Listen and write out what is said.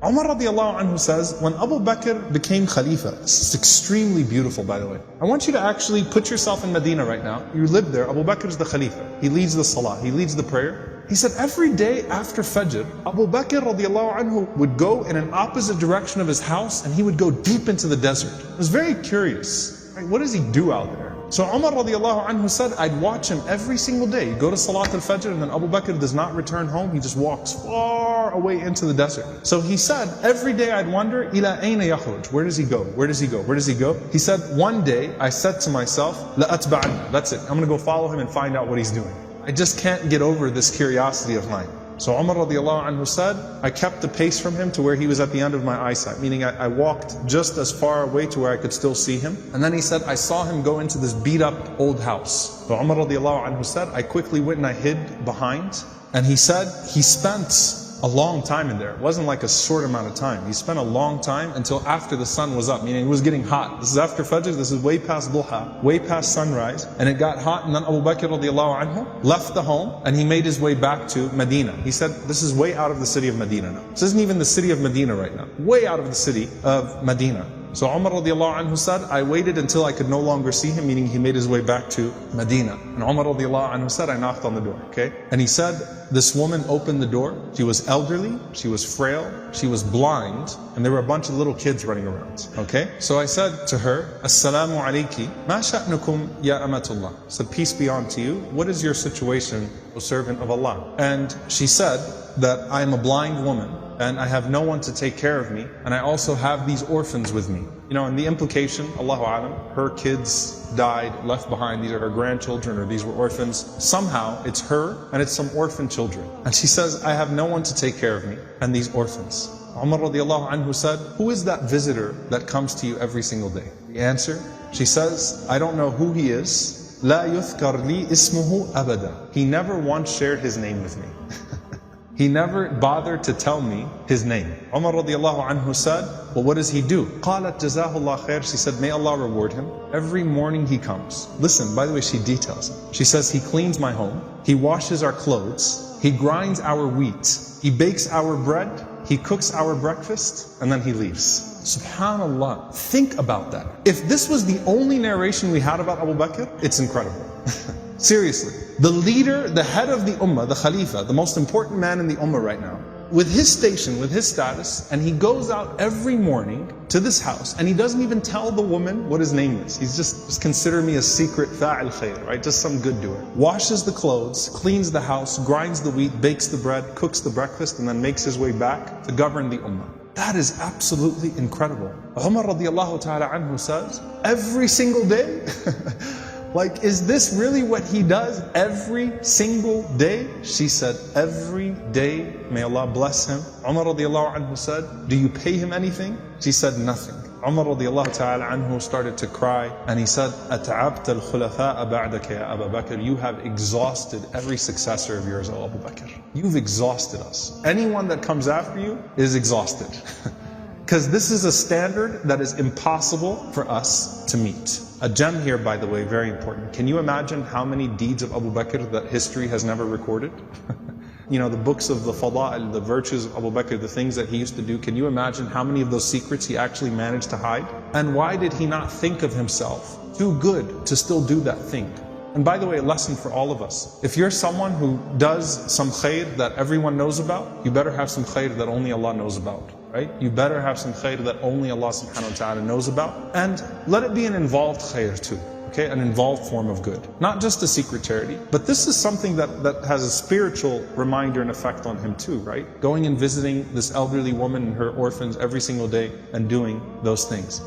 Umar radiallahu anhu says, when Abu Bakr became Khalifa, this is extremely beautiful by the way. I want you to actually put yourself in Medina right now. You live there, Abu Bakr is the Khalifa. He leads the Salah, he leads the prayer. He said every day after Fajr, Abu Bakr radiallahu anhu would go in an opposite direction of his house and he would go deep into the desert. I was very curious, right? What does he do out there? So Umar radiallahu anhu said, I'd watch him every single day. He'd go to Salat al-Fajr and then Abu Bakr does not return home. He just walks far away into the desert. So he said, every day I'd wonder, ila ayna yakhruj? Where does he go? Where does he go? Where does he go? He said, one day I said to myself, la atba'an. That's it. I'm going to go follow him and find out what he's doing. I just can't get over this curiosity of mine. So Umar radiallahu anhu said, I kept the pace from him to where he was at the end of my eyesight, meaning I walked just as far away to where I could still see him. And then he said, I saw him go into this beat up old house. So Umar radiallahu anhu said, I quickly went and I hid behind. And he said, he spent a long time in there. It wasn't like a short amount of time. He spent a long time until after the sun was up, meaning it was getting hot. This is after Fajr, this is way past Duha, way past sunrise. And it got hot and then Abu Bakr radiallahu anhu left the home and he made his way back to Medina. He said, this is way out of the city of Medina now. This isn't even the city of Medina right now. Way out of the city of Medina. So Umar radiallahu anhu said, I waited until I could no longer see him, meaning he made his way back to Medina. And Umar radiallahu anhu said, I knocked on the door, okay? And he said, this woman opened the door. She was elderly, she was frail, she was blind, and there were a bunch of little kids running around, okay? So I said to her, Assalamu alayki, ma sha'nukum ya amatullah. I said, peace be unto you. What is your situation, O servant of Allah? And she said that I am a blind woman, and I have no one to take care of me, and I also have these orphans with me. You know, and the implication, Allahu Alam, her kids died, left behind, these are her grandchildren, or these were orphans. Somehow, it's her, and it's some orphan children. And she says, I have no one to take care of me, and these orphans. Umar radiallahu anhu said, who is that visitor that comes to you every single day? The answer, she says, I don't know who he is. La yuthkar li ismuhu abada. He never once shared his name with me. He never bothered to tell me his name. Umar radiallahu anhu said, well, what does he do? قالت جزاه الله خير. She said, may Allah reward him. Every morning he comes. Listen, by the way, she details it. She says, he cleans my home. He washes our clothes. He grinds our wheat. He bakes our bread. He cooks our breakfast. And then he leaves. Subhanallah. Think about that. If this was the only narration we had about Abu Bakr, it's incredible. Seriously. The leader, the head of the ummah, the khalifa, the most important man in the ummah right now, with his station, with his status, and he goes out every morning to this house, and he doesn't even tell the woman what his name is. He's just consider me a secret fa'il khair, right? Just some good doer. Washes the clothes, cleans the house, grinds the wheat, bakes the bread, cooks the breakfast, and then makes his way back to govern the ummah. That is absolutely incredible. Umar radiallahu ta'ala anhu says, every single day, like, is this really what he does every single day? She said, every day, may Allah bless him. Umar radiallahu anhu said, do you pay him anything? She said, nothing. Umar radiallahu ta'ala anhu started to cry, and he said, أَتَعَبْتَ الْخُلَفَاءَ بَعْدَكَ يَا أَبَا بَكْرِ. You have exhausted every successor of yours, O Abu Bakr. You've exhausted us. Anyone that comes after you is exhausted. Because this is a standard that is impossible for us to meet. A gem here, by the way, very important. Can you imagine how many deeds of Abu Bakr that history has never recorded? You know, the books of the fada'il, the virtues of Abu Bakr, the things that he used to do. Can you imagine how many of those secrets he actually managed to hide? And why did he not think of himself too good to still do that thing? And by the way, a lesson for all of us. If you're someone who does some khair that everyone knows about, you better have some khair that only Allah knows about. Right? You better have some khair that only Allah subhanahu wa ta'ala knows about. And let it be an involved khair too. Okay? An involved form of good. Not just a secret charity. But this is something that has a spiritual reminder and effect on him too, right? Going and visiting this elderly woman and her orphans every single day and doing those things.